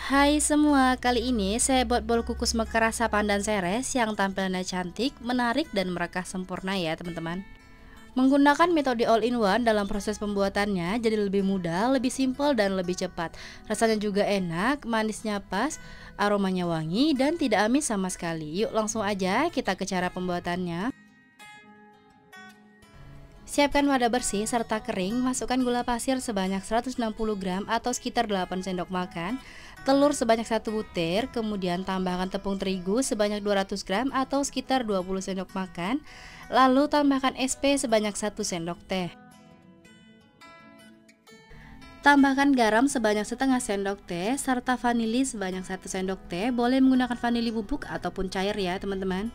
Hai semua, kali ini saya buat bol kukus mekar rasa pandan seres yang tampilannya cantik, menarik, dan merekah sempurna ya teman-teman. Menggunakan metode all-in-one dalam proses pembuatannya jadi lebih mudah, lebih simpel, dan lebih cepat. Rasanya juga enak, manisnya pas, aromanya wangi, dan tidak amis sama sekali. Yuk langsung aja kita ke cara pembuatannya. Siapkan wadah bersih serta kering, masukkan gula pasir sebanyak 160 gram atau sekitar 8 sendok makan, telur sebanyak 1 butir, kemudian tambahkan tepung terigu sebanyak 200 gram atau sekitar 20 sendok makan, lalu tambahkan SP sebanyak 1 sendok teh. Tambahkan garam sebanyak setengah sendok teh serta vanili sebanyak 1 sendok teh, boleh menggunakan vanili bubuk ataupun cair ya teman-teman.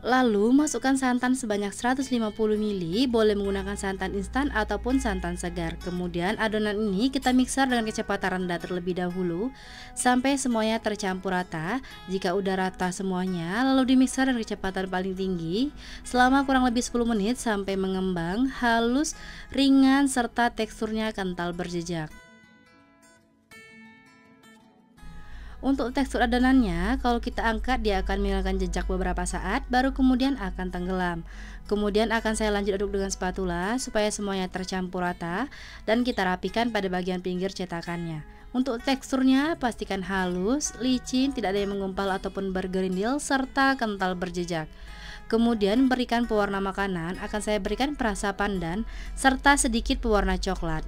Lalu masukkan santan sebanyak 150 ml, boleh menggunakan santan instan ataupun santan segar. Kemudian adonan ini kita mixer dengan kecepatan rendah terlebih dahulu sampai semuanya tercampur rata. Jika udah rata semuanya, lalu dimixer dengan kecepatan paling tinggi selama kurang lebih 10 menit sampai mengembang, halus, ringan, serta teksturnya kental berjejak. Untuk tekstur adonannya, kalau kita angkat dia akan meninggalkan jejak beberapa saat, baru kemudian akan tenggelam. Kemudian akan saya lanjut aduk dengan spatula supaya semuanya tercampur rata dan kita rapikan pada bagian pinggir cetakannya. Untuk teksturnya pastikan halus, licin, tidak ada yang menggumpal ataupun bergerindil, serta kental berjejak. Kemudian berikan pewarna makanan, akan saya berikan perasa pandan serta sedikit pewarna coklat.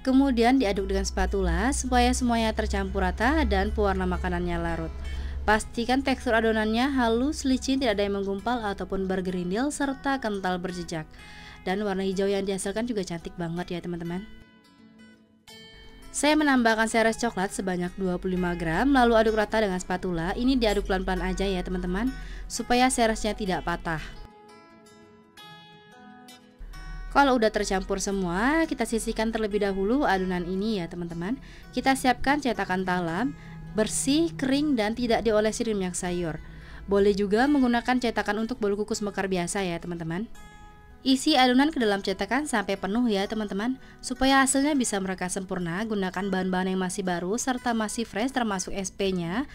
Kemudian diaduk dengan spatula supaya semuanya tercampur rata dan pewarna makanannya larut. Pastikan tekstur adonannya halus, licin, tidak ada yang menggumpal ataupun bergerindil, serta kental berjejak. Dan warna hijau yang dihasilkan juga cantik banget ya teman-teman. Saya menambahkan seres coklat sebanyak 25 gram, lalu aduk rata dengan spatula. Ini diaduk pelan-pelan aja ya teman-teman, supaya seresnya tidak patah. Kalau udah tercampur semua, kita sisihkan terlebih dahulu adonan ini ya teman-teman. Kita siapkan cetakan talam, bersih, kering, dan tidak diolesi dengan minyak sayur. Boleh juga menggunakan cetakan untuk bolu kukus mekar biasa ya teman-teman. Isi adonan ke dalam cetakan sampai penuh ya teman-teman. Supaya hasilnya bisa merekah sempurna, gunakan bahan-bahan yang masih baru serta masih fresh termasuk SP-nya.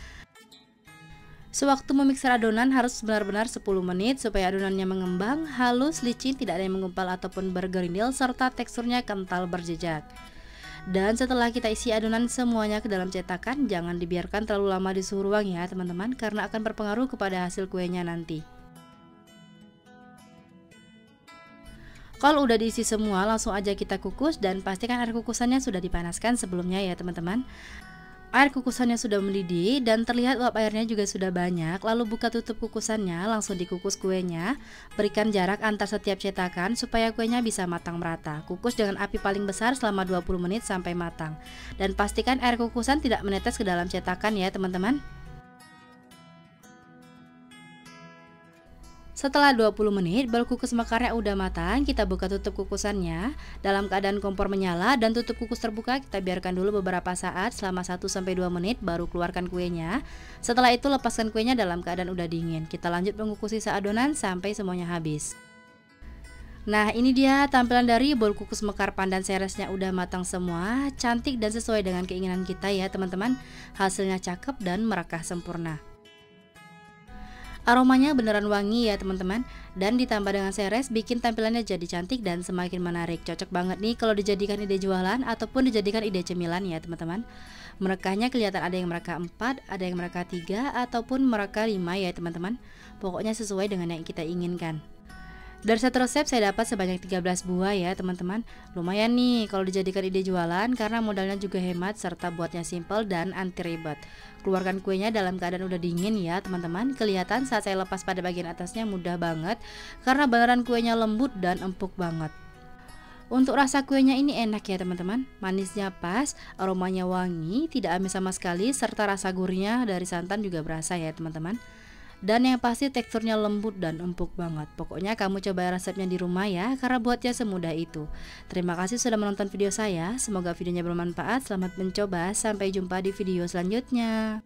Sewaktu memixer adonan harus benar-benar 10 menit supaya adonannya mengembang, halus, licin, tidak ada yang menggumpal ataupun bergerindil, serta teksturnya kental berjejak. Dan setelah kita isi adonan semuanya ke dalam cetakan, jangan dibiarkan terlalu lama di suhu ruang ya teman-teman, karena akan berpengaruh kepada hasil kuenya nanti. Kalau udah diisi semua, langsung aja kita kukus dan pastikan air kukusannya sudah dipanaskan sebelumnya ya teman-teman. Air kukusannya sudah mendidih dan terlihat uap airnya juga sudah banyak. Lalu buka tutup kukusannya, langsung dikukus kuenya. Berikan jarak antar setiap cetakan supaya kuenya bisa matang merata. Kukus dengan api paling besar selama 20 menit sampai matang. Dan pastikan air kukusan tidak menetes ke dalam cetakan ya teman-teman. Setelah 20 menit, bol kukus mekarnya udah matang, kita buka tutup kukusannya. Dalam keadaan kompor menyala dan tutup kukus terbuka, kita biarkan dulu beberapa saat selama 1-2 menit baru keluarkan kuenya. Setelah itu lepaskan kuenya dalam keadaan udah dingin. Kita lanjut mengukus sisa adonan sampai semuanya habis. Nah, ini dia tampilan dari bol kukus mekar pandan seresnya udah matang semua, cantik dan sesuai dengan keinginan kita ya teman-teman. Hasilnya cakep dan merekah sempurna. Aromanya beneran wangi ya teman-teman, dan ditambah dengan seres bikin tampilannya jadi cantik dan semakin menarik. Cocok banget nih kalau dijadikan ide jualan ataupun dijadikan ide cemilan ya teman-teman. Merekahnya kelihatan ada yang merekah 4, ada yang merekah 3, ataupun merekah 5 ya teman-teman. Pokoknya sesuai dengan yang kita inginkan. Dari satu resep saya dapat sebanyak 13 buah ya teman-teman. Lumayan nih kalau dijadikan ide jualan karena modalnya juga hemat serta buatnya simple dan anti ribet. Keluarkan kuenya dalam keadaan udah dingin ya teman-teman. Kelihatan saat saya lepas pada bagian atasnya mudah banget karena beneran kuenya lembut dan empuk banget. Untuk rasa kuenya ini enak ya teman-teman. Manisnya pas, aromanya wangi, tidak amis sama sekali, serta rasa gurihnya dari santan juga berasa ya teman-teman. Dan yang pasti teksturnya lembut dan empuk banget. Pokoknya kamu coba resepnya di rumah ya, karena buatnya semudah itu. Terima kasih sudah menonton video saya. Semoga videonya bermanfaat. Selamat mencoba. Sampai jumpa di video selanjutnya.